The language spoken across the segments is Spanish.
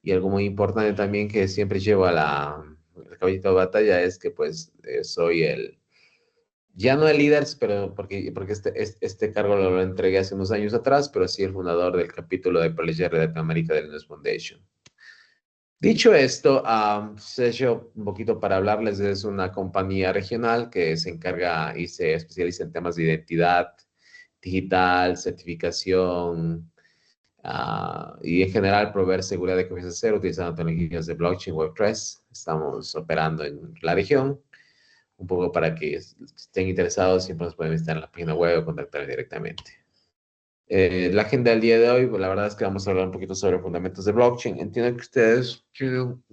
Y algo muy importante también que siempre llevo a el caballito de batalla es que pues soy ya no el líder, pero porque este cargo lo entregué hace unos años atrás, pero sí el fundador del capítulo de Project Latinoamérica del Linux Foundation. Dicho esto, Sesho, un poquito para hablarles, es una compañía regional que se encarga y se especializa en temas de identidad digital, certificación, y en general proveer seguridad de confianza cero utilizando tecnologías de blockchain, Web3. Estamos operando en la región, un poco para que estén interesados, siempre nos pueden visitar en la página web o contactar directamente. La agenda del día de hoy, pues, la verdad es que vamos a hablar un poquito sobre fundamentos de blockchain. Entiendo que ustedes tienen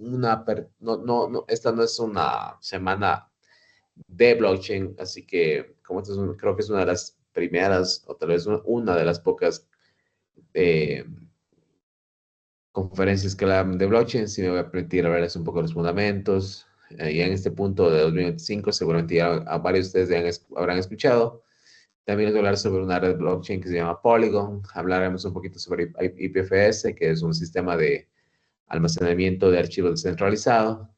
esta no es una semana de blockchain, así que como creo que es una de las primeras, o tal vez una de las pocas eh, conferencias que hablan de blockchain, sí me voy a permitir hablarles un poco de los fundamentos. Ya en este punto de 2025, seguramente ya a varios de ustedes ya habrán escuchado. También les voy a hablar sobre una red blockchain que se llama Polygon. Hablaremos un poquito sobre IPFS, que es un sistema de almacenamiento de archivos descentralizado.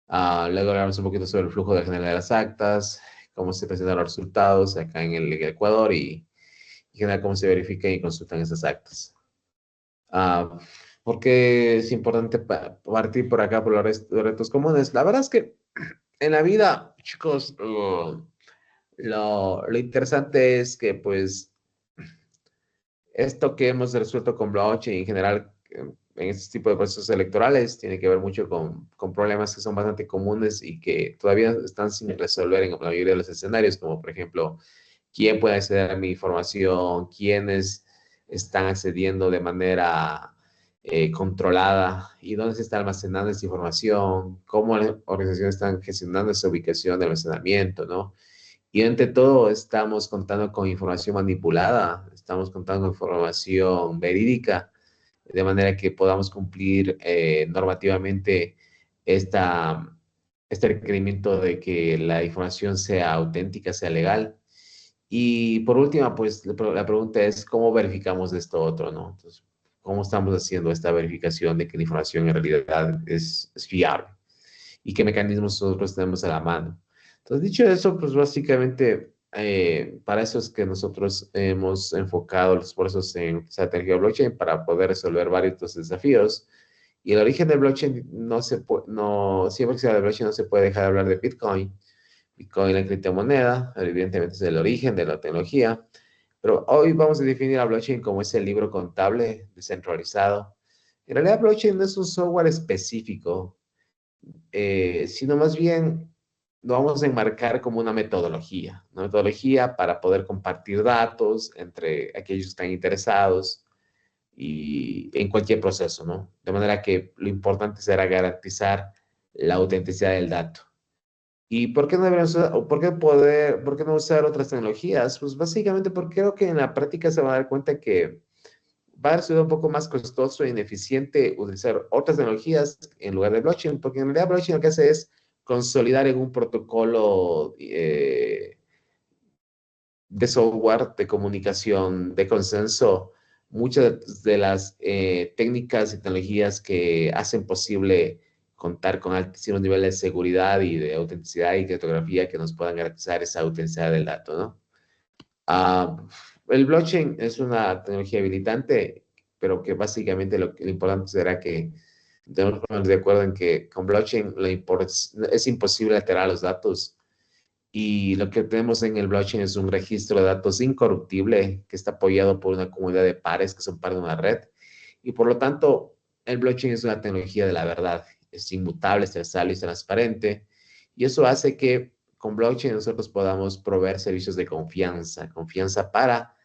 Luego hablaremos un poquito sobre el flujo de general de las actas, cómo se presentan los resultados acá en el Ecuador y en general cómo se verifican y consultan esas actas. Ah, ¿Por qué es importante partir por acá por los retos comunes? La verdad es que en la vida, chicos, lo interesante es que pues esto que hemos resuelto con blockchain en general en este tipo de procesos electorales tiene que ver mucho con problemas que son bastante comunes y que todavía están sin resolver en la mayoría de los escenarios, como por ejemplo, quién puede acceder a mi información, quiénes están accediendo de manera controlada y dónde se está almacenando esa información, cómo las organizaciones están gestionando esa ubicación de almacenamiento, ¿no? Y entre todo, estamos contando con información manipulada, estamos contando con información verídica, de manera que podamos cumplir normativamente esta, este requerimiento de que la información sea auténtica, sea legal. Y por última, pues la pregunta es, ¿cómo verificamos esto otro, no? Entonces, ¿cómo estamos haciendo esta verificación de que la información en realidad es fiable? ¿Y qué mecanismos nosotros tenemos a la mano? Entonces, dicho eso, pues básicamente para eso es que nosotros hemos enfocado los esfuerzos en estrategia blockchain para poder resolver varios de estos desafíos. Y el origen del blockchain no, siempre que se habla de blockchain no se puede dejar de hablar de Bitcoin. Bitcoin, la criptomoneda, evidentemente es el origen de la tecnología, pero hoy vamos a definir a blockchain como ese libro contable descentralizado. En realidad, blockchain no es un software específico, sino más bien lo vamos a enmarcar como una metodología para poder compartir datos entre aquellos que están interesados y en cualquier proceso, ¿no? De manera que lo importante será garantizar la autenticidad del dato. ¿Y por qué no deberíamos o por qué no usar otras tecnologías? Pues básicamente porque creo que en la práctica se va a dar cuenta que va a ser un poco más costoso e ineficiente utilizar otras tecnologías en lugar de blockchain, porque en realidad blockchain lo que hace es consolidar en un protocolo de software, de comunicación, de consenso, muchas de las técnicas y tecnologías que hacen posible contar con altísimos niveles de seguridad y de autenticidad y criptografía que nos puedan garantizar esa autenticidad del dato, ¿no? Ah, el blockchain es una tecnología habilitante, pero que básicamente lo importante será que debemos ponernos de acuerdo en que con blockchain es imposible alterar los datos y lo que tenemos en el blockchain es un registro de datos incorruptible que está apoyado por una comunidad de pares que son parte de una red y por lo tanto el blockchain es una tecnología de la verdad, es inmutable, es trazable y transparente y eso hace que con blockchain nosotros podamos proveer servicios de confianza, confianza para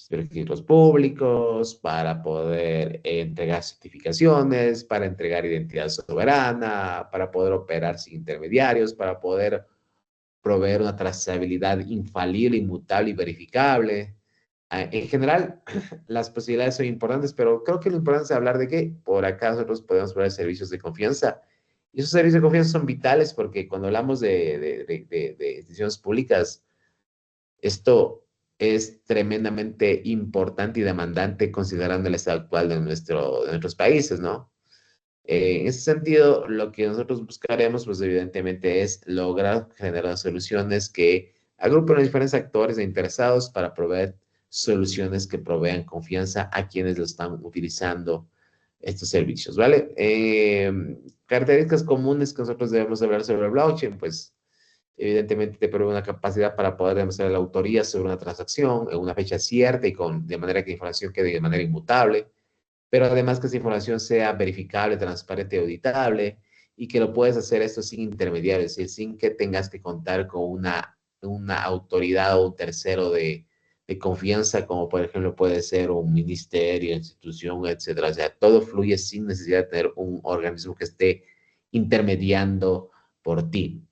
registros públicos, para poder entregar certificaciones, para entregar identidad soberana, para poder operar sin intermediarios, para poder proveer una trazabilidad infalible, inmutable y verificable. En general, las posibilidades son importantes, pero creo que lo importante es hablar de que por acá nosotros podemos proveer servicios de confianza. Y esos servicios de confianza son vitales porque cuando hablamos de instituciones públicas, esto es tremendamente importante y demandante considerando el estado actual de nuestros países, ¿no? En ese sentido, lo que nosotros buscaremos, pues evidentemente, es lograr generar soluciones que agrupen a los diferentes actores e interesados para proveer soluciones que provean confianza a quienes lo están utilizando estos servicios, ¿vale? Características comunes que nosotros debemos hablar sobre el blockchain, pues evidentemente te provee una capacidad para poder demostrar la autoría sobre una transacción en una fecha cierta y de manera que la información quede de manera inmutable, pero además que esa información sea verificable, transparente y auditable, y que lo puedes hacer esto sin intermediarios, es decir, sin que tengas que contar con una autoridad o un tercero de confianza, como por ejemplo puede ser un ministerio, institución, etcétera. O sea, todo fluye sin necesidad de tener un organismo que esté intermediando por ti.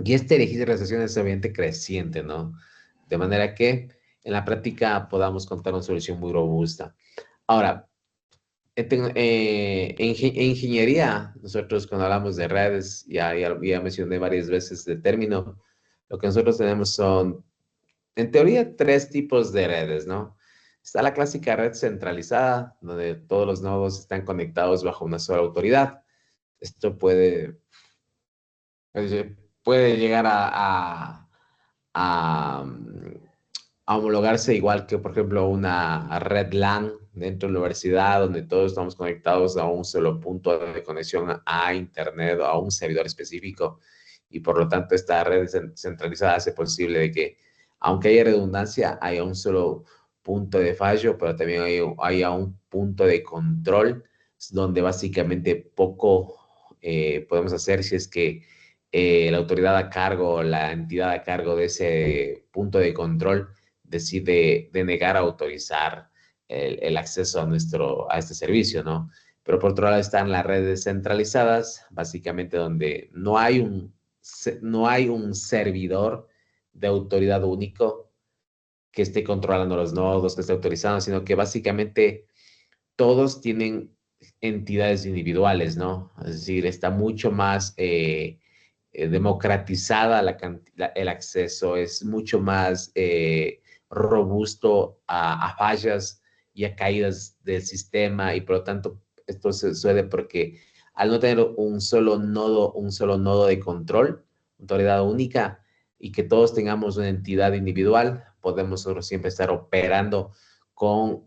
Y este registro de transacciones es obviamente creciente, ¿no? De manera que en la práctica podamos contar una solución muy robusta. Ahora, en ingeniería, nosotros cuando hablamos de redes, ya mencioné varias veces el término, lo que nosotros tenemos son, en teoría, tres tipos de redes, ¿no? Está la clásica red centralizada, donde todos los nodos están conectados bajo una sola autoridad. Esto puede llegar a, a homologarse igual que, por ejemplo, una red LAN dentro de la universidad, donde todos estamos conectados a un solo punto de conexión a Internet o a un servidor específico. Y por lo tanto, esta red centralizada hace posible de que, aunque haya redundancia, haya un solo punto de fallo, pero también haya un punto de control, donde básicamente poco podemos hacer si es que la autoridad a cargo, la entidad a cargo de ese punto de control decide denegar a autorizar el acceso a este servicio, ¿no? Pero por otro lado están las redes centralizadas, básicamente donde no hay un servidor de autoridad único que esté controlando los nodos, que esté autorizando, sino que básicamente todos tienen entidades individuales, ¿no? Es decir, está mucho más democratizada el acceso, es mucho más robusto a fallas y a caídas del sistema y por lo tanto esto sucede porque al no tener un solo nodo de control, autoridad única y que todos tengamos una entidad individual, podemos nosotros siempre estar operando con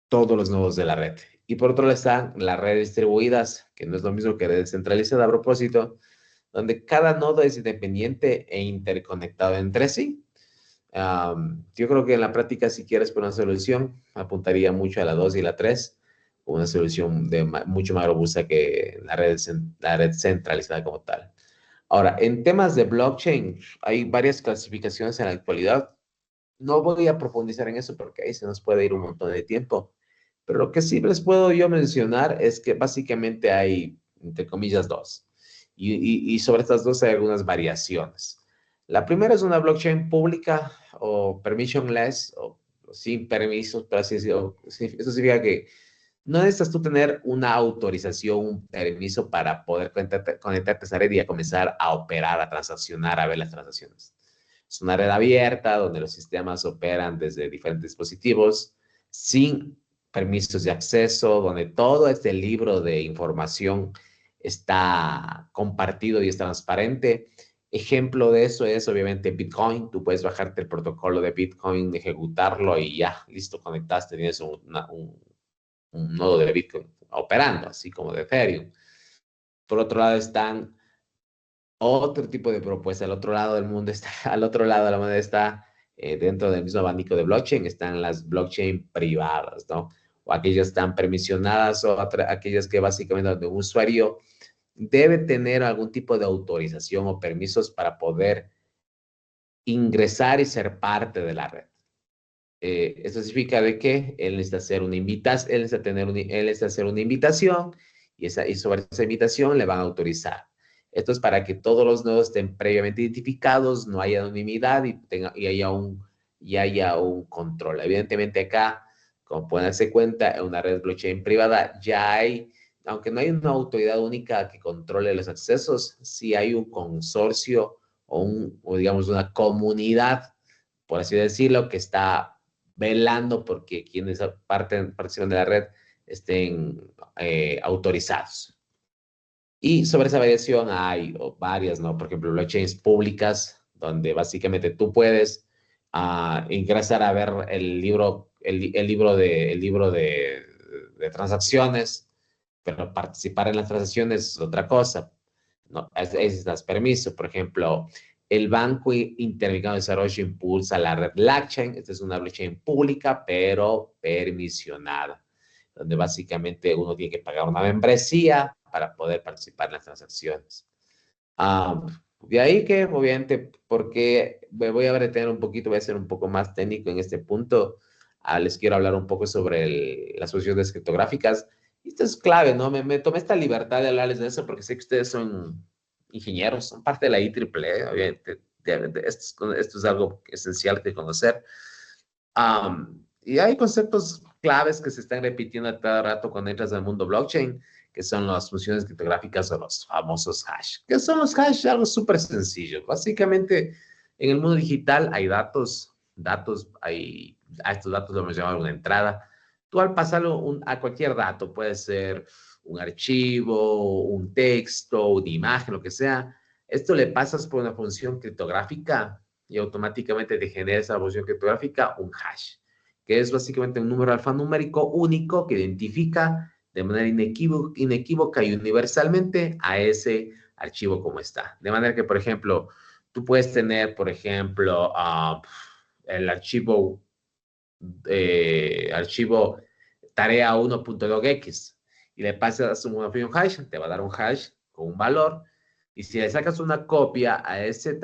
todos los nodos de la red. Y por otro lado están las redes distribuidas, que no es lo mismo que red centralizada a propósito, donde cada nodo es independiente e interconectado entre sí. Yo creo que en la práctica, si quieres poner una solución, apuntaría mucho a la 2 y la 3, una solución mucho más robusta que la red centralizada como tal. Ahora, en temas de blockchain, hay varias clasificaciones en la actualidad. No voy a profundizar en eso porque ahí se nos puede ir un montón de tiempo. Pero lo que sí les puedo yo mencionar es que básicamente hay, entre comillas, dos. Y sobre estas dos hay algunas variaciones. La primera es una blockchain pública o permissionless o sin permisos, pero así decirlo. Eso significa que no necesitas tú tener una autorización, un permiso para poder conectarte a esa red y a comenzar a operar, a transaccionar, a ver las transacciones. Es una red abierta donde los sistemas operan desde diferentes dispositivos sin permisos de acceso, donde todo este libro de información está compartido y es transparente. Ejemplo de eso es obviamente Bitcoin. Tú puedes bajarte el protocolo de Bitcoin, ejecutarlo y ya, listo, conectaste, tienes un nodo de Bitcoin operando, así como de Ethereum. Por otro lado están otro tipo de propuesta. Al otro lado del mundo está, al otro lado de la moneda está, dentro del mismo abanico de blockchain, están las blockchain privadas, ¿no? O aquellas están permisionadas o aquellas que básicamente donde un usuario debe tener algún tipo de autorización o permisos para poder ingresar y ser parte de la red. Esto significa de que él necesita hacer una invitación, él necesita hacer una invitación y sobre esa invitación le van a autorizar. Esto es para que todos los nodos estén previamente identificados, no haya anonimidad y haya un control. Evidentemente acá, como pueden darse cuenta, en una red blockchain privada ya hay, aunque no hay una autoridad única que controle los accesos, sí hay un consorcio o digamos una comunidad, por así decirlo, que está velando porque quienes participan de la red estén autorizados. Y sobre esa variación hay varias, ¿no? Por ejemplo, blockchains públicas, donde básicamente tú puedes ingresar a ver el libro, el libro de transacciones, pero participar en las transacciones es otra cosa. No, necesitas permiso. Por ejemplo, el Banco Interamericano de Desarrollo impulsa la red blockchain. Esta es una blockchain pública, pero permisionada, donde básicamente uno tiene que pagar una membresía para poder participar en las transacciones. De ahí que, obviamente, porque me voy a detener un poquito, voy a ser un poco más técnico en este punto. Les quiero hablar un poco sobre las soluciones criptográficas. Y esto es clave, ¿no? Me tomé esta libertad de hablarles de eso porque sé que ustedes son ingenieros, son parte de la IEEE, obviamente. Esto es algo esencial de conocer. Y hay conceptos claves que se están repitiendo a cada rato cuando entras al mundo blockchain, que son las funciones criptográficas o los famosos hash. ¿Qué son los hash? Algo súper sencillo. Básicamente, en el mundo digital hay a estos datos lo hemos llamado una entrada. Tú al pasarlo a cualquier dato, puede ser un archivo, un texto, una imagen, lo que sea, esto le pasas por una función criptográfica y automáticamente te genera esa función criptográfica un hash, que es básicamente un número alfanumérico único que identifica de manera inequívoca y universalmente a ese archivo como está. De manera que, por ejemplo, tú puedes tener, por ejemplo, el archivo tarea 1.docx y le pasas una función hash, te va a dar un hash con un valor. Y si le sacas una copia a ese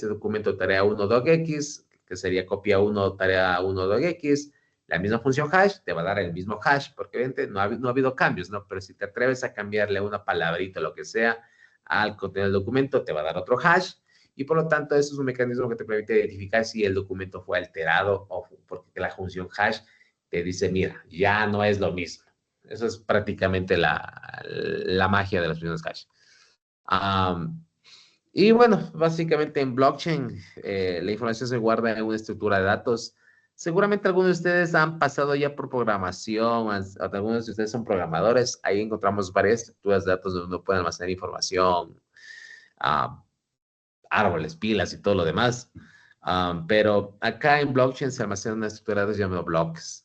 documento tarea 1.docx, que sería copia 1 tarea 1.docx, la misma función hash te va a dar el mismo hash, porque obviamente no ha habido cambios, ¿no? Pero si te atreves a cambiarle una palabrita o lo que sea al contenido del documento, te va a dar otro hash. Y por lo tanto, eso es un mecanismo que te permite identificar si el documento fue alterado o porque la función hash te dice, mira, ya no es lo mismo. Eso es prácticamente la magia de las funciones hash. Y bueno, básicamente en blockchain la información se guarda en una estructura de datos. Seguramente algunos de ustedes han pasado ya por programación, algunos de ustedes son programadores. Ahí encontramos varias estructuras de datos donde uno puede almacenar información, uh, árboles, pilas y todo lo demás. Pero acá en blockchain se almacena una estructura de datos llamada bloques.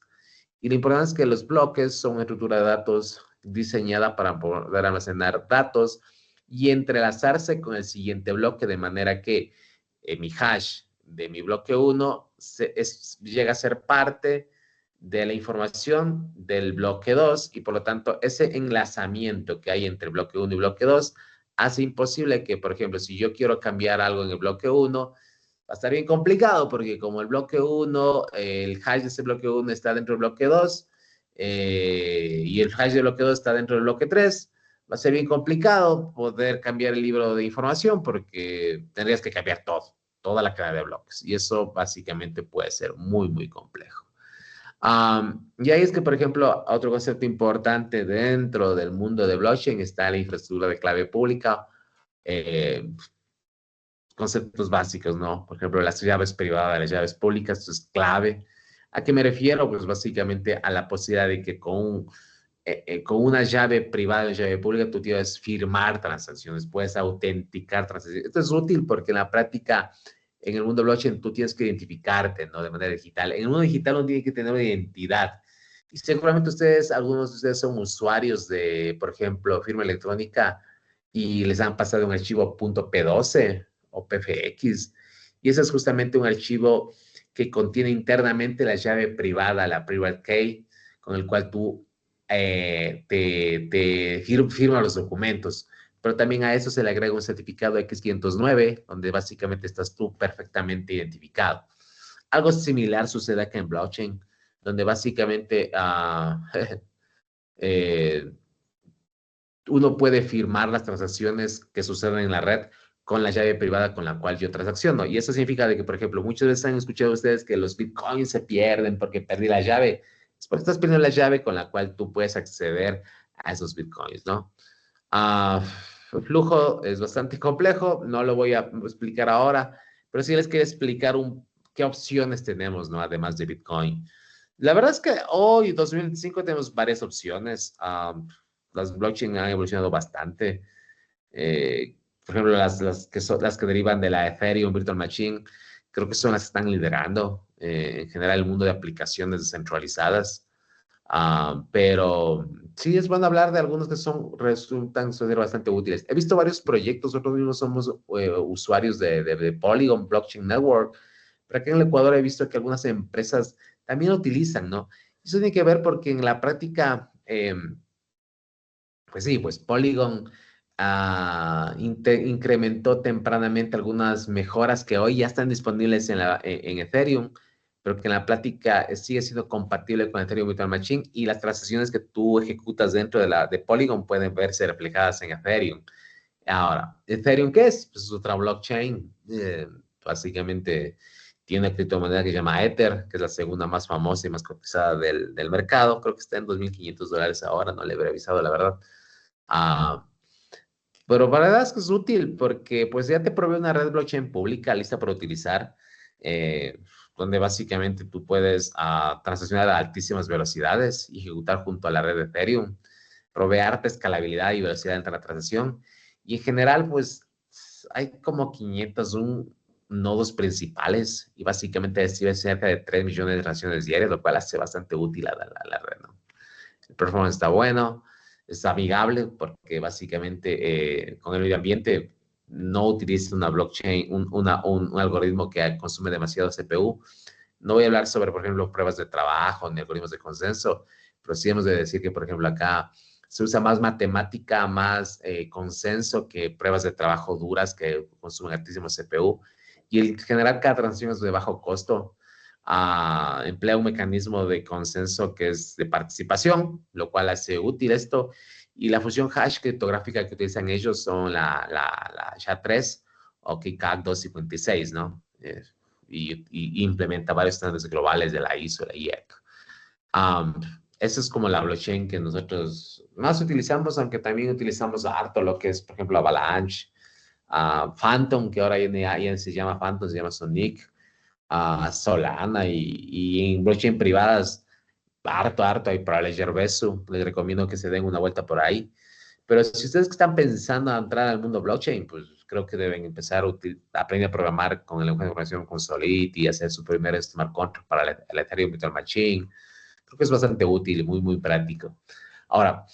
Y lo importante es que los bloques son una estructura de datos diseñada para poder almacenar datos y entrelazarse con el siguiente bloque, de manera que mi hash de mi bloque 1 llega a ser parte de la información del bloque 2 y por lo tanto ese enlazamiento que hay entre bloque 1 y bloque 2 hace imposible que, por ejemplo, si yo quiero cambiar algo en el bloque 1, va a estar bien complicado porque como el bloque 1, el hash de ese bloque 1 está dentro del bloque 2 y el hash del bloque 2 está dentro del bloque 3, va a ser bien complicado poder cambiar el libro de información porque tendrías que cambiar todo, toda la cadena de bloques. Y eso básicamente puede ser muy, muy complejo. Y ahí es que, por ejemplo, otro concepto importante dentro del mundo de blockchain está la infraestructura de clave pública. Conceptos básicos, ¿no? Por ejemplo, las llaves privadas, las llaves públicas, esto es clave. ¿A qué me refiero? Pues básicamente a la posibilidad de que con una llave privada y una llave pública tú tienes firmar transacciones, puedes autenticar transacciones. Esto es útil porque en la práctica, en el mundo blockchain, tú tienes que identificarte, ¿no? De manera digital. En el mundo digital uno tiene que tener una identidad. Y seguramente algunos de ustedes son usuarios de, por ejemplo, firma electrónica y les han pasado un archivo .p12 o PFX. Y ese es justamente un archivo que contiene internamente la llave privada, la private key, con el cual tú te firma los documentos. Pero también a eso se le agrega un certificado X509, donde básicamente estás tú perfectamente identificado. Algo similar sucede acá en blockchain, donde básicamente uno puede firmar las transacciones que suceden en la red con la llave privada con la cual yo transacciono. Y eso significa de que, por ejemplo, muchas veces han escuchado ustedes que los bitcoins se pierden porque perdí la llave. Es porque estás perdiendo la llave con la cual tú puedes acceder a esos bitcoins, ¿no? El flujo es bastante complejo, no lo voy a explicar ahora, pero sí les quiero explicar qué opciones tenemos, ¿no? Además de Bitcoin. La verdad es que hoy, 2025, tenemos varias opciones. Las blockchain han evolucionado bastante. Por ejemplo, las que derivan de la Ethereum Virtual Machine, creo que son las que están liderando en general el mundo de aplicaciones descentralizadas. Pero sí es bueno hablar de algunos que resultan ser bastante útiles. He visto varios proyectos, nosotros mismos somos usuarios de Polygon Blockchain Network, pero aquí en el Ecuador he visto que algunas empresas también lo utilizan, ¿no? Eso tiene que ver porque en la práctica, pues sí, pues Polygon incrementó tempranamente algunas mejoras que hoy ya están disponibles en Ethereum, pero que en la práctica sigue siendo compatible con Ethereum Virtual Machine y las transacciones que tú ejecutas dentro de Polygon pueden verse reflejadas en Ethereum. Ahora, ¿Ethereum qué es? Pues es otra blockchain. Básicamente tiene una criptomoneda que se llama Ether, que es la segunda más famosa y más cotizada del mercado. Creo que está en $2.500 ahora, no le he revisado la verdad. Ah, pero la verdad es que es útil porque pues ya te provee una red blockchain pública lista para utilizar, eh, donde básicamente tú puedes transaccionar a altísimas velocidades y ejecutar junto a la red de Ethereum, proveerte escalabilidad y velocidad entre la transacción. Y en general, pues hay como 501 nodos principales y básicamente recibe cerca de 3 millones de transacciones diarias, lo cual hace bastante útil a la red, ¿no? El performance está bueno, es amigable porque básicamente con el medio ambiente no utiliza una blockchain, un algoritmo que consume demasiado CPU. No voy a hablar sobre, por ejemplo, pruebas de trabajo ni algoritmos de consenso, pero sí hemos de decir que, por ejemplo, acá se usa más matemática, más consenso que pruebas de trabajo duras que consumen altísimo CPU. Y el generar cada transacción es de bajo costo, emplea un mecanismo de consenso que es de participación, lo cual hace útil esto. Y la función hash criptográfica que utilizan ellos son la SHA-3 o KICAC 256, ¿no? Y implementa varios estándares globales de la ISO, la IEC. Um, Esa es como la blockchain que nosotros más utilizamos, aunque también utilizamos harto lo que es, por ejemplo, Avalanche, Phantom, que ahora ya se llama Phantom, se llama Sonic, Solana y en blockchain privadas, harto hay para Ledger Besu. Les recomiendo que se den una vuelta por ahí. Pero si ustedes que están pensando a entrar al mundo blockchain, pues creo que deben empezar a aprender a programar con el lenguaje de programación con Solidity y hacer su primer smart contract para el Ethereum Virtual Machine. Creo que es bastante útil y muy práctico. Ahora,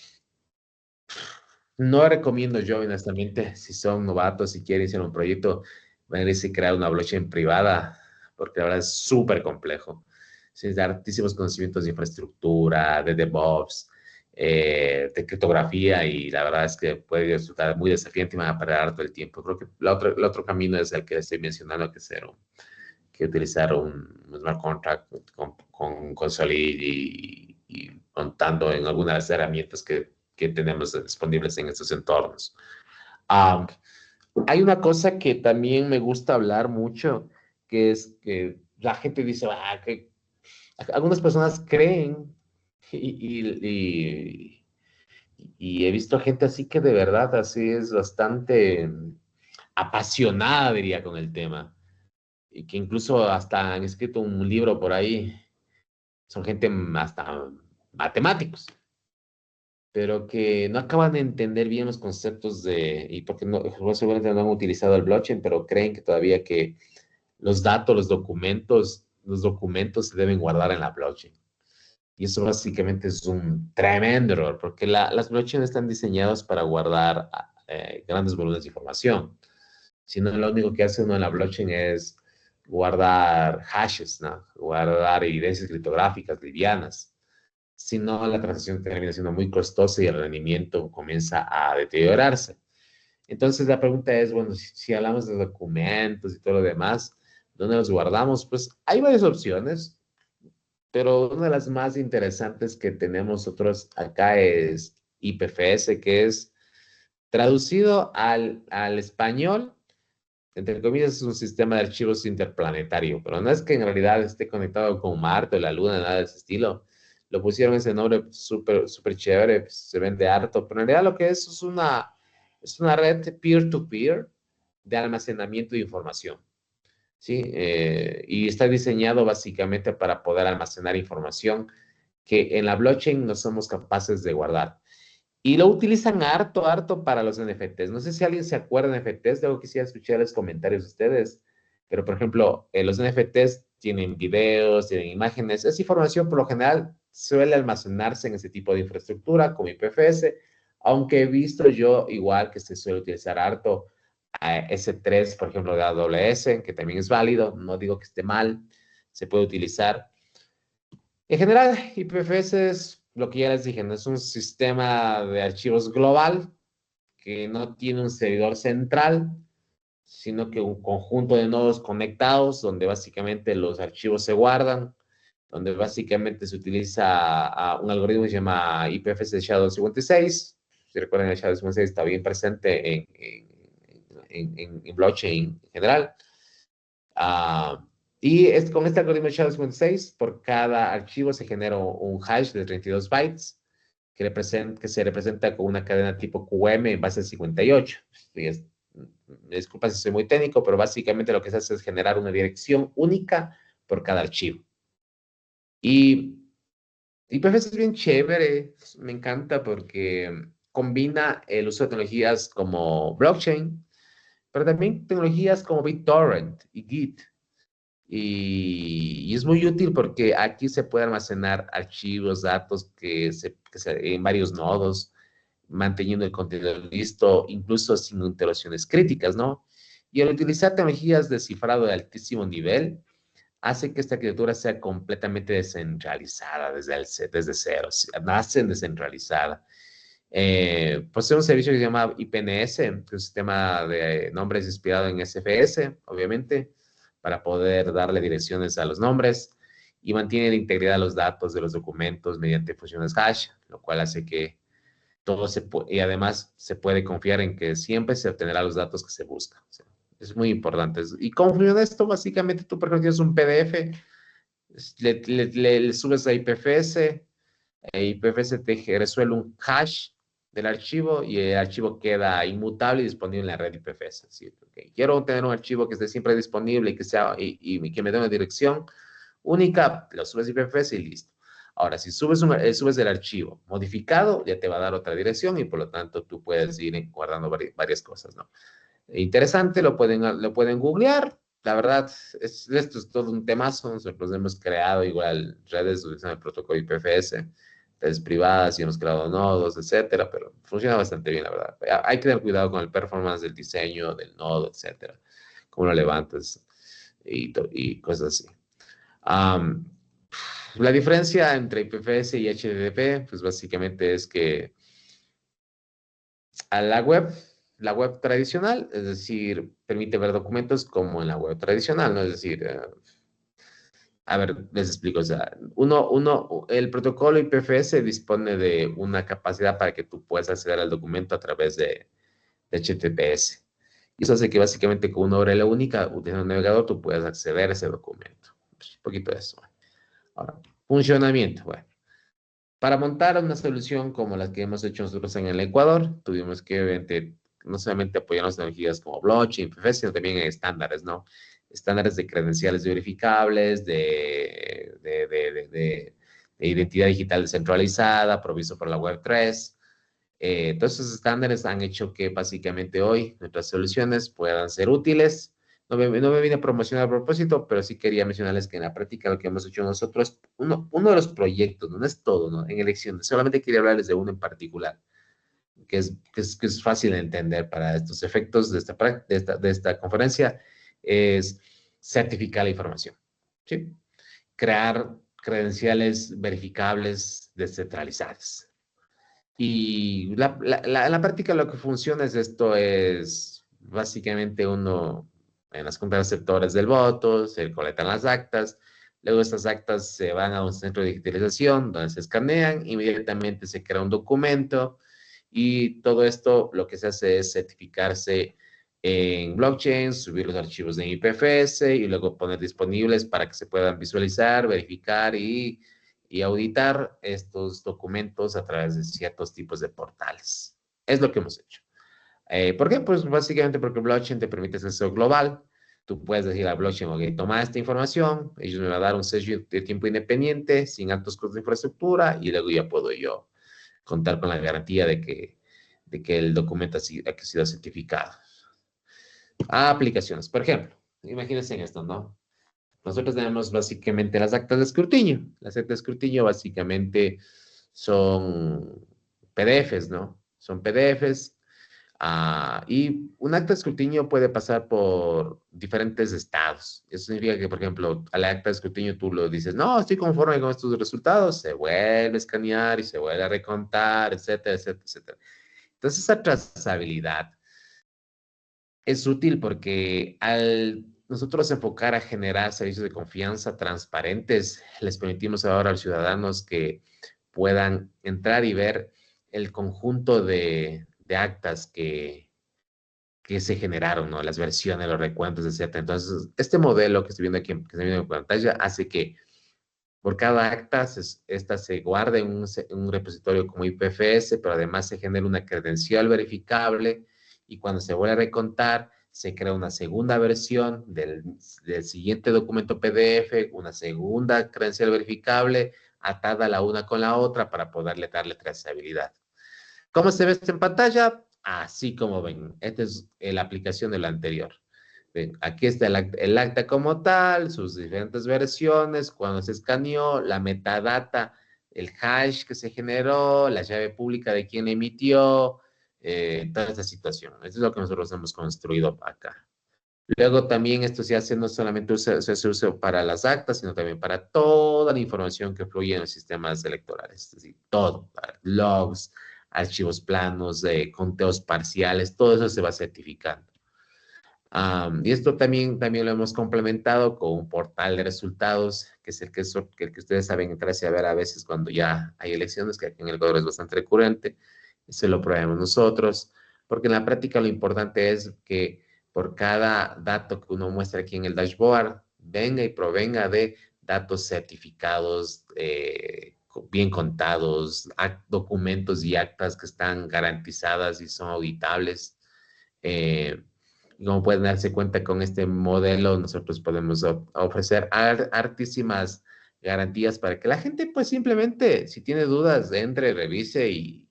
no recomiendo yo, honestamente, si son novatos, si quieren hacer un proyecto, venirse a crear una blockchain privada, porque la verdad es súper complejo. Se necesitan altísimos conocimientos de infraestructura, de DevOps, de criptografía, y la verdad es que puede resultar muy desafiante y van a perder todo el tiempo. Creo que el otro camino es el que estoy mencionando, que utilizar un smart contract con Solid y contando en algunas herramientas que tenemos disponibles en estos entornos. Um, Hay una cosa que también me gusta hablar mucho, que es que la gente dice, que algunas personas creen y, y he visto gente así que de verdad así es bastante apasionada, diría, con el tema, y que incluso hasta han escrito un libro por ahí, son gente hasta matemáticos, pero que no acaban de entender bien los conceptos y porque no, seguramente no han utilizado el blockchain, pero creen que todavía que los datos, los documentos se deben guardar en la blockchain. Y eso básicamente es un tremendo error, porque las blockchains están diseñadas para guardar grandes volúmenes de información. Si no, lo único que hace uno en la blockchain es guardar hashes, ¿no? Guardar evidencias criptográficas livianas. Si no, la transacción termina siendo muy costosa y el rendimiento comienza a deteriorarse. Entonces la pregunta es, bueno, si hablamos de documentos y todo lo demás, ¿dónde los guardamos? Pues hay varias opciones, pero una de las más interesantes que tenemos nosotros acá es IPFS, que es traducido al español, entre comillas, es un sistema de archivos interplanetario, pero no es que en realidad esté conectado con Marte o la Luna, nada de ese estilo. Lo pusieron ese nombre súper chévere, pues, se vende harto, pero en realidad lo que es una red peer-to-peer de almacenamiento de información. ¿sí? Y está diseñado básicamente para poder almacenar información que en la blockchain no somos capaces de guardar. Y lo utilizan harto para los NFTs. No sé si alguien se acuerda de NFTs, luego quisiera escuchar los comentarios de ustedes. Pero, por ejemplo, los NFTs tienen videos, tienen imágenes. Esa información, por lo general, suele almacenarse en ese tipo de infraestructura, como IPFS, aunque he visto yo igual que se suele utilizar harto a S3, por ejemplo, de AWS, que también es válido. No digo que esté mal, se puede utilizar. En general, IPFS es lo que ya les dije, no es un sistema de archivos global que no tiene un servidor central, sino que un conjunto de nodos conectados donde básicamente los archivos se guardan, donde básicamente se utiliza un algoritmo que se llama IPFS Shadow 56. Si recuerdan, el Shadow 56 está bien presente en blockchain en general. Uh, y con este algoritmo SHA-256, por cada archivo se genera un hash de 32 bytes que se representa con una cadena tipo QM en base a 58. Me disculpa si soy muy técnico, pero básicamente lo que se hace es generar una dirección única por cada archivo. Y IPFS es bien chévere, me encanta porque combina el uso de tecnologías como blockchain, pero también tecnologías como BitTorrent y Git. Y es muy útil porque aquí se puede almacenar archivos, datos en varios nodos, manteniendo el contenido listo, incluso sin interrupciones críticas, ¿no? Y al utilizar tecnologías de cifrado de altísimo nivel, hace que esta arquitectura sea completamente descentralizada desde cero, nace descentralizada. Posee un servicio que se llama IPNS, que es un sistema de nombres inspirado en SFS, obviamente, para poder darle direcciones a los nombres y mantiene la integridad de los datos de los documentos mediante funciones hash, lo cual hace que y además se puede confiar en que siempre se obtendrá los datos que se buscan. O sea, es muy importante. ¿Y cómo funciona esto? Básicamente tú, por ejemplo, tienes un PDF, le subes a IPFS, IPFS te resuelve un hash del archivo y el archivo queda inmutable y disponible en la red IPFS. ¿Sí? Okay. Quiero tener un archivo que esté siempre disponible y y que me dé una dirección única, lo subes a IPFS y listo. Ahora, si subes el archivo modificado, ya te va a dar otra dirección y por lo tanto tú puedes ir guardando varias cosas, ¿no? Interesante, lo pueden googlear. La verdad, esto es todo un temazo. Nosotros hemos creado igual redes utilizando el protocolo IPFS, redes privadas y hemos creado nodos, etcétera, pero funciona bastante bien, la verdad. Hay que tener cuidado con el performance del diseño, del nodo, etcétera. Cómo lo levantas y cosas así. Um, la diferencia entre IPFS y HTTP, pues básicamente es que a la web tradicional, es decir, permite ver documentos como en la web tradicional, ¿no? Es decir, a ver, les explico, o sea, el protocolo IPFS dispone de una capacidad para que tú puedas acceder al documento a través de HTTPS. Y eso hace que básicamente con una URL única, utilizando un navegador, tú puedas acceder a ese documento. Pues, un poquito de eso. Ahora, funcionamiento, bueno. Para montar una solución como la que hemos hecho nosotros en el Ecuador, tuvimos que obviamente, no solamente apoyarnos en tecnologías como blockchain, PFS, sino también en estándares, ¿no? Estándares de credenciales verificables, de identidad digital descentralizada, provisto por la Web3. Todos esos estándares han hecho que básicamente hoy nuestras soluciones puedan ser útiles. No me vine a promocionar a propósito, pero sí quería mencionarles que en la práctica lo que hemos hecho nosotros, uno de los proyectos, no es todo, ¿no? En elecciones, solamente quería hablarles de uno en particular, que es fácil de entender para estos efectos de esta conferencia, es certificar la información, ¿sí? Crear credenciales verificables descentralizadas. Y en la práctica lo que funciona es esto, es básicamente uno en las juntas receptores del voto, se colectan las actas, luego estas actas se van a un centro de digitalización donde se escanean, inmediatamente se crea un documento y todo esto lo que se hace es certificarse en blockchain, subir los archivos en IPFS y luego poner disponibles para que se puedan visualizar, verificar y auditar estos documentos a través de ciertos tipos de portales. Es lo que hemos hecho. ¿Por qué? Pues básicamente porque blockchain te permite acceso global. tú puedes decir a blockchain, ok, toma esta información, ellos me van a dar un sello de tiempo independiente, sin altos costos de infraestructura, y luego ya puedo yo contar con la garantía de que el documento ha sido certificado. Aplicaciones, por ejemplo, imagínense en esto, ¿no? Nosotros tenemos básicamente las actas de escrutinio. Las actas de escrutinio básicamente son PDFs, ¿no? Son PDFs. Y un acta de escrutinio puede pasar por diferentes estados. Eso significa que, por ejemplo, al acta de escrutinio tú lo dices, no, estoy conforme con estos resultados, se vuelve a escanear y se vuelve a recontar, etcétera, etcétera, etcétera. Entonces, esa trazabilidad es útil porque al nosotros enfocar a generar servicios de confianza transparentes, les permitimos ahora a los ciudadanos que puedan entrar y ver el conjunto de actas que se generaron, ¿no? Las versiones, los recuentos, etcétera. Entonces, este modelo que estoy viendo aquí, que estoy viendo en pantalla, hace que por cada acta, esta se guarde en un repositorio como IPFS, pero además se genera una credencial verificable y cuando se vuelve a recontar, se crea una segunda versión del siguiente documento PDF, una segunda credencial verificable, atada la una con la otra para poderle darle trazabilidad. ¿Cómo se ve esto en pantalla? Así como ven. Esta es la aplicación de lo anterior. Ven, aquí está el acta como tal, sus diferentes versiones, cuando se escaneó, la metadata, el hash que se generó, la llave pública de quien emitió, toda esta situación. Esto es lo que nosotros hemos construido acá. Luego también esto se hace no solamente se usa para las actas, sino también para toda la información que fluye en los sistemas electorales, es decir, todo, logs, archivos planos, conteos parciales, todo eso se va certificando. Y esto también lo hemos complementado con un portal de resultados, que es el que ustedes saben entrar a ver a veces cuando ya hay elecciones, que aquí en el Ecuador es bastante recurrente. Eso lo probamos nosotros, porque en la práctica lo importante es que por cada dato que uno muestra aquí en el dashboard, venga y provenga de datos certificados, bien contados, documentos y actas que están garantizadas y son auditables. Eh, Como pueden darse cuenta con este modelo, nosotros podemos ofrecer hartísimas garantías para que la gente, pues simplemente, si tiene dudas, entre, revise y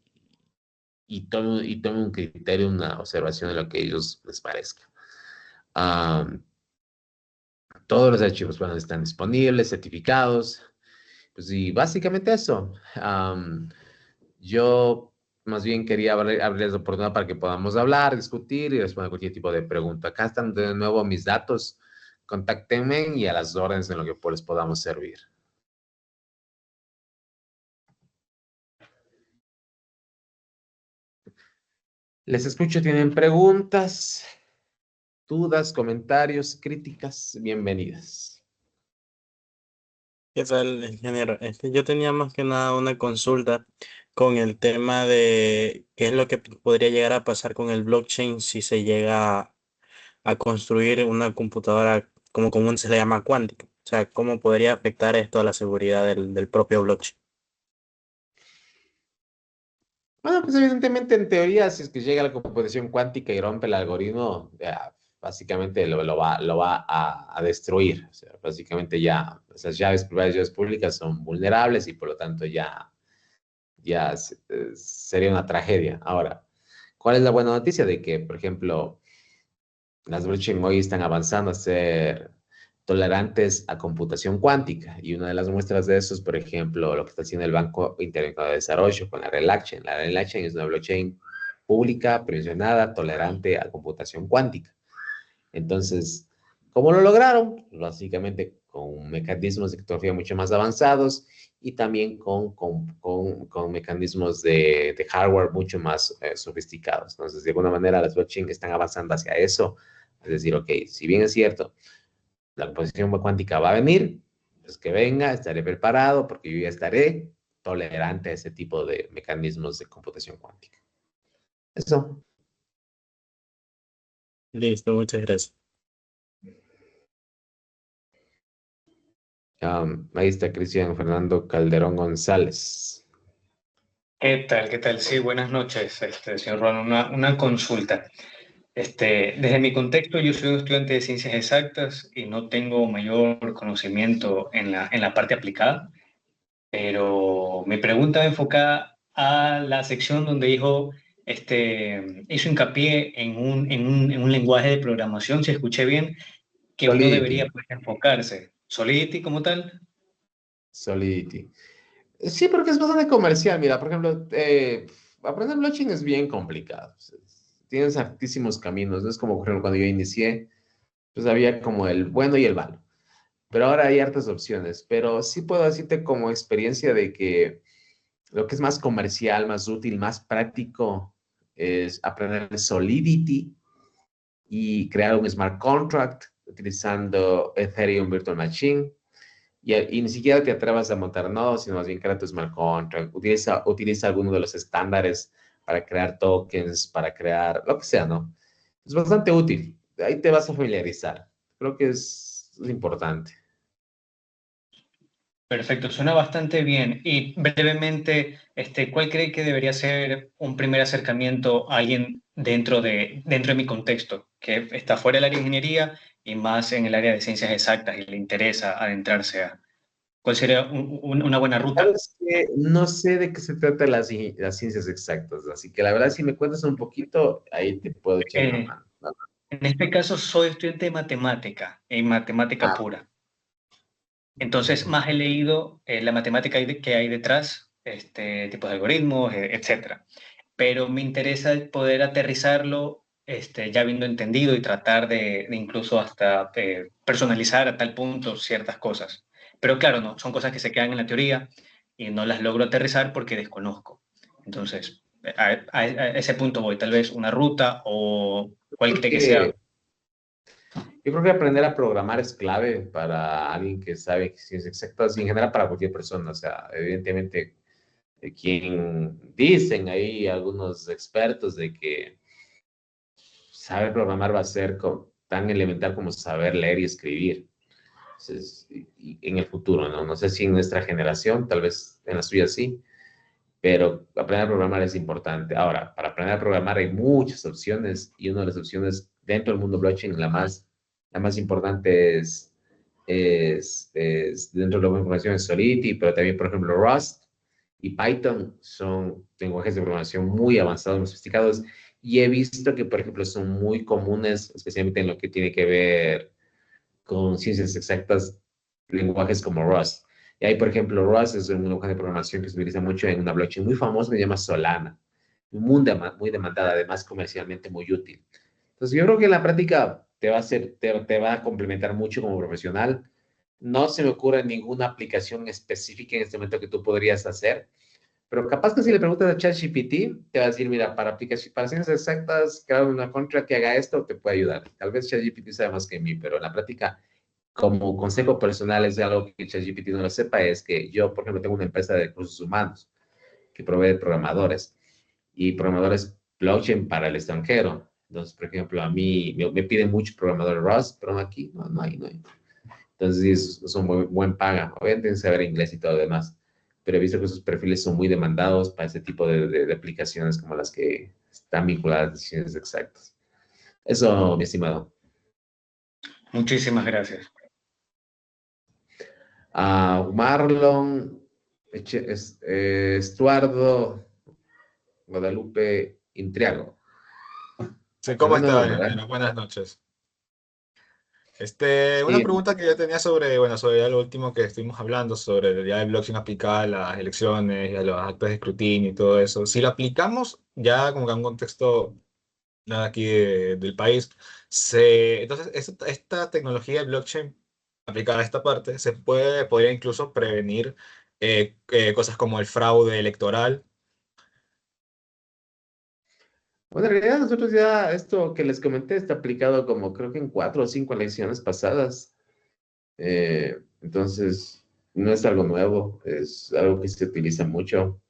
tome un criterio, una observación de lo que a ellos les parezca. Todos los archivos bueno, están disponibles, certificados, pues y básicamente eso. Yo más bien quería abrirles la oportunidad para que podamos hablar, discutir y responder cualquier tipo de pregunta. Acá están de nuevo mis datos. Contáctenme y a las órdenes en lo que les podamos servir. Les escucho, ¿tienen preguntas, dudas, comentarios, críticas? Bienvenidas. ¿Qué tal, ingeniero? Yo tenía más que nada una consulta con el tema de qué es lo que podría llegar a pasar con el blockchain si se llega a construir una computadora como común se le llama cuántica. O sea, ¿cómo podría afectar esto a la seguridad del propio blockchain? Bueno, pues evidentemente en teoría, si es que llega a la computación cuántica y rompe el algoritmo, ya, básicamente lo va a destruir. O sea, básicamente ya esas llaves privadas y llaves públicas son vulnerables y por lo tanto ya sería una tragedia. Ahora, ¿cuál es la buena noticia? De que, por ejemplo, las blockchain hoy están avanzando a ser tolerantes a computación cuántica. Y una de las muestras de eso es, por ejemplo, lo que está haciendo el Banco Interamericano de Desarrollo con la RELACHAIN. La RELACHAIN es una blockchain pública, presionada, tolerante a computación cuántica. Entonces, ¿cómo lo lograron? Básicamente con mecanismos de criptografía mucho más avanzados y también con mecanismos de hardware mucho más sofisticados. Entonces, de alguna manera, las blockchain están avanzando hacia eso. Es decir, ok, si bien es cierto, la composición cuántica va a venir, pues que venga, estaré preparado porque yo ya estaré tolerante a ese tipo de mecanismos de computación cuántica. Eso. Listo, muchas gracias. Ahí está Cristian Fernando Calderón González. ¿Qué tal? ¿Qué tal? Sí, buenas noches, señor Ron. Una consulta. Desde mi contexto, yo soy un estudiante de ciencias exactas y no tengo mayor conocimiento en la parte aplicada, pero mi pregunta va enfocada a la sección donde hizo hincapié en un lenguaje de programación, si escuché bien, que uno debería Solidity, pues, enfocarse. Solidity como tal. Solidity. Sí, porque es bastante comercial. Mira, por ejemplo, aprender blockchain es bien complicado. O sea, tienes altísimos caminos. No es como, por ejemplo, cuando yo inicié, pues había como el bueno y el malo. Pero ahora hay hartas opciones. Pero sí puedo decirte como experiencia de que lo que es más comercial, más útil, más práctico es aprender Solidity y crear un smart contract utilizando Ethereum Virtual Machine. Y ni siquiera te atrevas a montar nodos, sino más bien crea tu smart contract. Utiliza alguno de los estándares para crear tokens, para crear lo que sea, ¿no? Es bastante útil. Ahí te vas a familiarizar. Creo que es importante. Perfecto, suena bastante bien. Y brevemente, ¿cuál cree que debería ser un primer acercamiento a alguien dentro de mi contexto, que está fuera del área de ingeniería y más en el área de ciencias exactas y le interesa adentrarse a? ¿Cuál sería una buena ruta? Sabes que no sé de qué se trata las ciencias exactas, así que la verdad, si me cuentas un poquito, ahí te puedo echar una Eh, mano, ¿no? en este caso, soy estudiante de matemática, en matemática Ah, pura. Entonces, más he leído la matemática que hay detrás, tipos de algoritmos, etcétera. Pero me interesa el poder aterrizarlo ya habiendo entendido y tratar de incluso hasta personalizar a tal punto ciertas cosas. Pero claro, no, son cosas que se quedan en la teoría y no las logro aterrizar porque desconozco. Entonces, a ese punto voy, tal vez una ruta o cuál cree que sea. porque yo creo que aprender a programar es clave para alguien que sabe ciencias exactas y en general para cualquier persona. O sea, evidentemente, quien dicen ahí algunos expertos de que saber programar va a ser tan elemental como saber leer y escribir. Entonces, y en el futuro, ¿no? No sé si en nuestra generación, tal vez en la suya sí, pero aprender a programar es importante. Ahora, para aprender a programar hay muchas opciones y una de las opciones dentro del mundo blockchain, la más importante es dentro de la información es Solidity, pero también, por ejemplo, Rust y Python son lenguajes de programación muy avanzados, muy sofisticados y he visto que, por ejemplo, son muy comunes, especialmente en lo que tiene que ver con ciencias exactas, lenguajes como Rust. Y ahí, por ejemplo, Rust es un lenguaje de programación que se utiliza mucho en una blockchain muy famosa que se llama Solana, muy demandada, además comercialmente muy útil. Entonces, yo creo que en la práctica te va a complementar mucho como profesional. No se me ocurre ninguna aplicación específica en este momento que tú podrías hacer, pero capaz que si le preguntas a ChatGPT, te va a decir, mira, para ciencias exactas, crear una contra que haga esto te puede ayudar. Tal vez ChatGPT sabe más que mí, pero en la práctica como consejo personal es algo que ChatGPT no lo sepa, es que yo, por ejemplo, tengo una empresa de recursos humanos que provee programadores y programadores blockchain para el extranjero. Entonces, por ejemplo, a mí me piden mucho programador Rust, pero aquí no hay. Entonces, es un buen paga. Obviamente, tienen que saber inglés y todo lo demás, pero he visto que esos perfiles son muy demandados para ese tipo de aplicaciones como las que están vinculadas a ciencias exactas. Eso, mi estimado. Muchísimas gracias. Marlon, Estuardo, Guadalupe, Intriago. Sí, Qué ¿cómo buen está? nombre, ¿verdad? Buenas noches. Una Sí, pregunta que yo tenía sobre, bueno, sobre lo último que estuvimos hablando, sobre ya el blockchain aplicada a las elecciones y a los actos de escrutinio y todo eso. Si lo aplicamos ya como que a un contexto aquí del país, entonces esta tecnología de blockchain aplicada a esta parte podría incluso prevenir cosas como el fraude electoral. bueno, en realidad nosotros ya esto que les comenté está aplicado como creo que en 4 o 5 elecciones pasadas. Entonces, no es algo nuevo, es algo que se utiliza mucho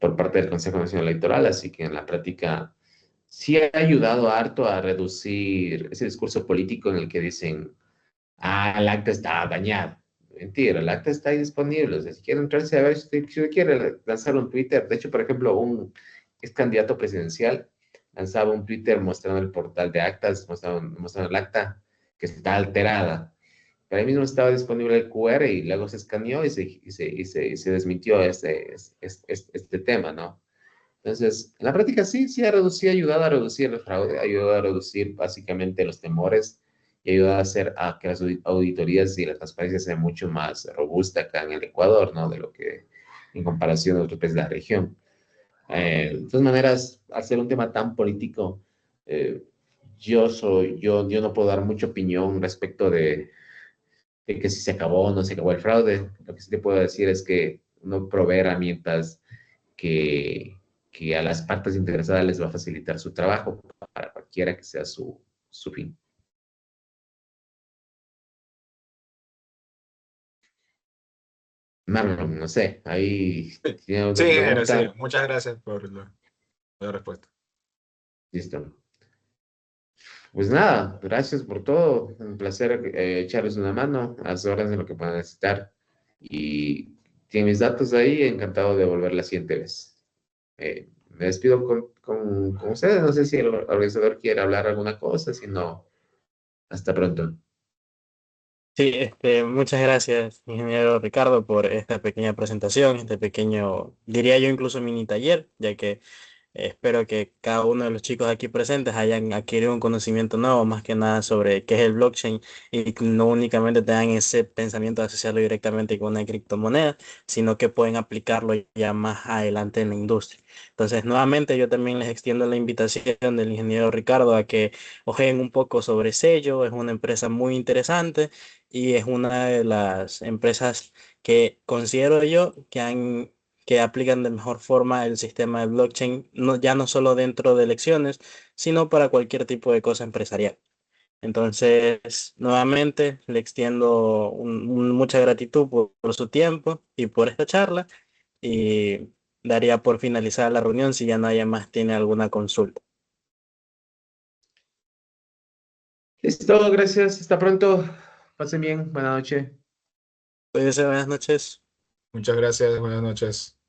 por parte del Consejo Nacional Electoral, así que en la práctica sí ha ayudado harto a reducir ese discurso político en el que dicen, ah, el acta está dañado. Mentira, el acta está ahí disponible. O sea, si quiere entrarse si usted quiere lanzar un Twitter, de hecho, por ejemplo, un ex candidato presidencial lanzaba un Twitter mostrando el portal de actas, mostrando el acta que está alterada. Pero ahí mismo estaba disponible el QR y luego se escaneó y se desmintió este tema, ¿no? Entonces, en la práctica sí ha ayudado a reducir el fraude, ha ayudado a reducir básicamente los temores y ayuda a hacer a que las auditorías y la transparencia sea mucho más robusta acá en el Ecuador, ¿no? De lo que en comparación a otros países de la región. De todas maneras, al ser un tema tan político, eh, yo no puedo dar mucha opinión respecto de que si se acabó o no se acabó el fraude. Lo que sí te puedo decir es que no provee herramientas que, que a las partes interesadas les va a facilitar su trabajo para cualquiera que sea su fin. Marlon, no sé, ahí tiene Sí, otra ingeniero, sí. pregunta. Muchas gracias por la respuesta. Listo. Pues nada, gracias por todo. Un placer echarles una mano a las horas de lo que puedan necesitar. Y tienen mis datos ahí, encantado de volver la siguiente vez. Me despido con ustedes. No sé si el organizador quiere hablar alguna cosa, si no, hasta pronto. Sí, muchas gracias, ingeniero Ricardo, por esta pequeña presentación, este pequeño, diría yo incluso mini taller, ya que espero que cada uno de los chicos aquí presentes hayan adquirido un conocimiento nuevo, más que nada sobre qué es el blockchain y que no únicamente tengan ese pensamiento de asociarlo directamente con una criptomoneda, sino que pueden aplicarlo ya más adelante en la industria. Entonces, nuevamente yo también les extiendo la invitación del ingeniero Ricardo a que ojeen un poco sobre Sello. Es una empresa muy interesante y es una de las empresas que considero yo que aplican de mejor forma el sistema de blockchain, ya no solo dentro de elecciones, sino para cualquier tipo de cosa empresarial. Entonces, nuevamente le extiendo mucha gratitud por su tiempo y por esta charla y daría por finalizada la reunión si ya nadie más tiene alguna consulta. Listo, gracias. Hasta pronto. Pasen bien. Buenas noches. Cuídense, buenas noches. Muchas gracias. Buenas noches.